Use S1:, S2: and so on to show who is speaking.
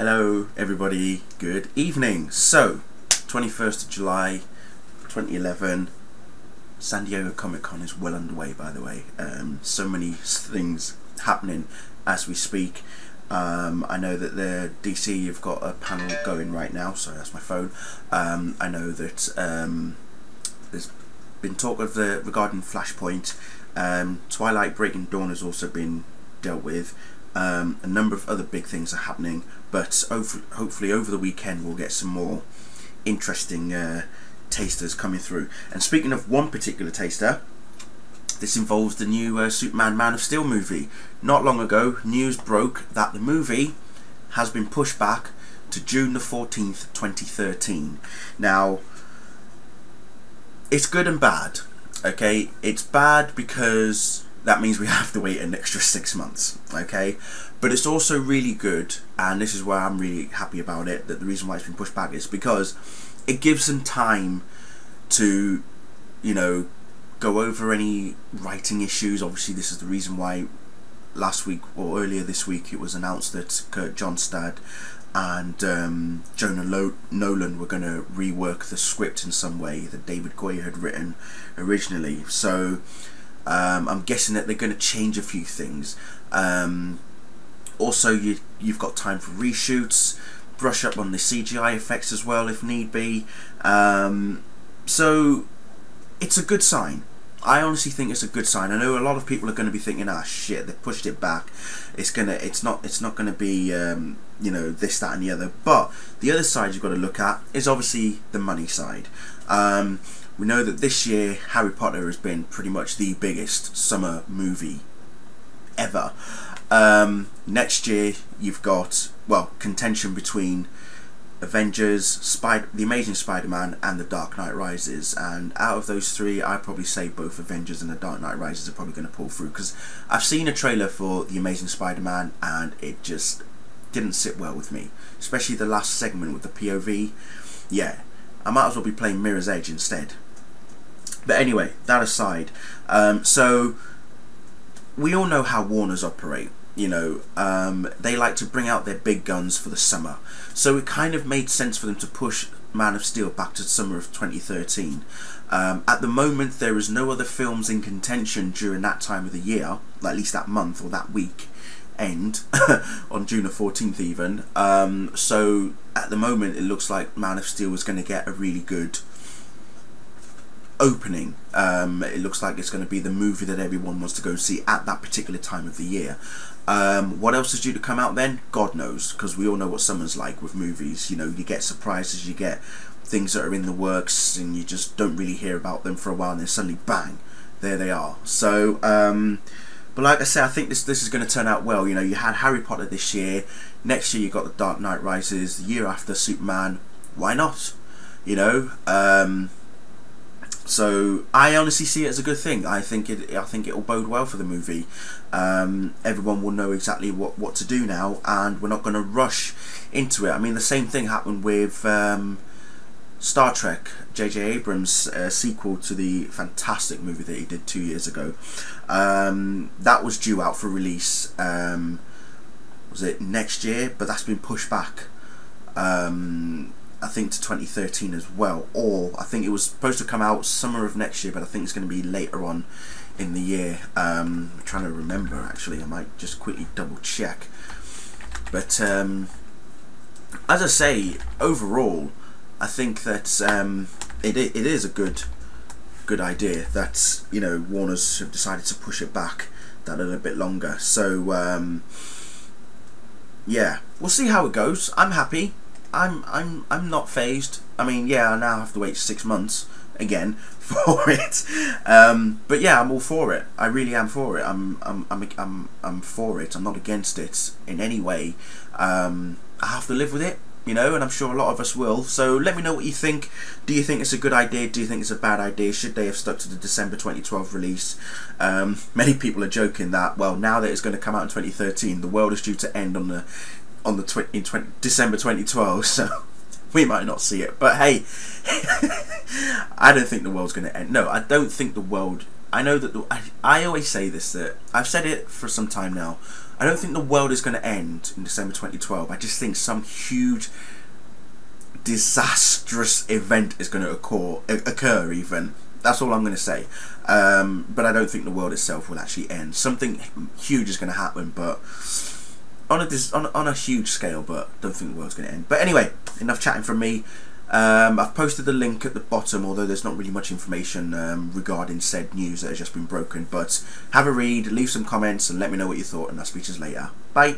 S1: Hello everybody, good evening. So, 21st of July 2011, San Diego Comic Con is well underway, by the way. So many things happening as we speak. I know that the DC, you've got a panel going right now, sorry that's my phone. I know that there's been talk of regarding Flashpoint. Twilight Breaking Dawn has also been dealt with. A number of other big things are happening, but hopefully over the weekend we'll get some more interesting tasters coming through. And speaking of one particular taster, this involves the new Superman Man of Steel movie. Not long ago, news broke that the movie has been pushed back to June the 14th, 2013. Now, it's good and bad. Okay, it's bad because that means we have to wait an extra 6 months, okay? But it's also really good, and this is why I'm really happy about it, that the reason why it's been pushed back is because it gives them time to, you know, go over any writing issues. Obviously this is the reason why last week, or earlier this week, it was announced that Kurt Johnstad and Jonah Nolan were going to rework the script in some way that David Goyer had written originally. So I'm guessing that they're going to change a few things. Also, you've got time for reshoots, brush up on the CGI effects as well if need be. So it's a good sign. I honestly think it's a good sign. I know a lot of people are going to be thinking, ah shit, they pushed it back. It's not going to be you know, this, that, and the other. But the other side you've got to look at is obviously the money side. We know that this year Harry Potter has been pretty much the biggest summer movie ever. Next year you've got, well, contention between Avengers, The Amazing Spider-Man and The Dark Knight Rises, and out of those three I'd probably say both Avengers and The Dark Knight Rises are probably going to pull through, because I've seen a trailer for The Amazing Spider-Man and it just didn't sit well with me, especially the last segment with the POV. Yeah, I might as well be playing Mirror's Edge instead. But anyway, that aside, so we all know how Warners operate. You know, they like to bring out their big guns for the summer, so it kind of made sense for them to push Man of Steel back to the summer of 2013. At the moment there is no other films in contention during that time of the year, at least that month or that week end on June the 14th even. So at the moment it looks like Man of Steel is going to get a really good opening. It looks like it's going to be the movie that everyone wants to go see at that particular time of the year. What else is due to come out then? God knows, because we all know what summer's like with movies. You know, you get surprises, you get things that are in the works and you just don't really hear about them for a while and then suddenly bang, there they are. So but like I say, I think this is going to turn out well. You know, you had Harry Potter this year, next year you got The Dark Knight Rises, the year after Superman. Why not? You know, so I honestly see it as a good thing. I think it will bode well for the movie. Everyone will know exactly what to do now, and we're not going to rush into it. I mean, the same thing happened with Star Trek, J.J. Abrams' sequel to the fantastic movie that he did 2 years ago. That was due out for release, was it next year? But that's been pushed back, I think, to 2013 as well. Or I think it was supposed to come out summer of next year, but I think it's going to be later on in the year. I'm trying to remember actually. I might just quickly double check. But as I say, overall I think that it is a good idea that, you know, Warner's have decided to push it back that a little bit longer. So yeah, we'll see how it goes. I'm happy. I'm not phased. I mean, yeah, I now have to wait 6 months again for it. But yeah, I'm all for it. I really am for it. I'm for it. I'm not against it in any way. I have to live with it, you know, and I'm sure a lot of us will. So let me know what you think. Do you think it's a good idea? Do you think it's a bad idea? Should they have stuck to the December 2012 release? Many people are joking that, well, now that it's going to come out in 2013, the world is due to end on December 2012, so we might not see it. But hey, I don't think the world's going to end. No, I don't think the world. I know that I always say this, that I've said it for some time now. I don't think the world is going to end in December 2012. I just think some huge disastrous event is going to occur even. That's all I'm going to say. But I don't think the world itself will actually end. Something huge is going to happen, but on a huge scale, but don't think the world's going to end. But anyway, enough chatting from me. I've posted the link at the bottom, although there's not really much information regarding said news that has just been broken. But have a read, leave some comments, and let me know what you thought, and I'll speak to you later. Bye.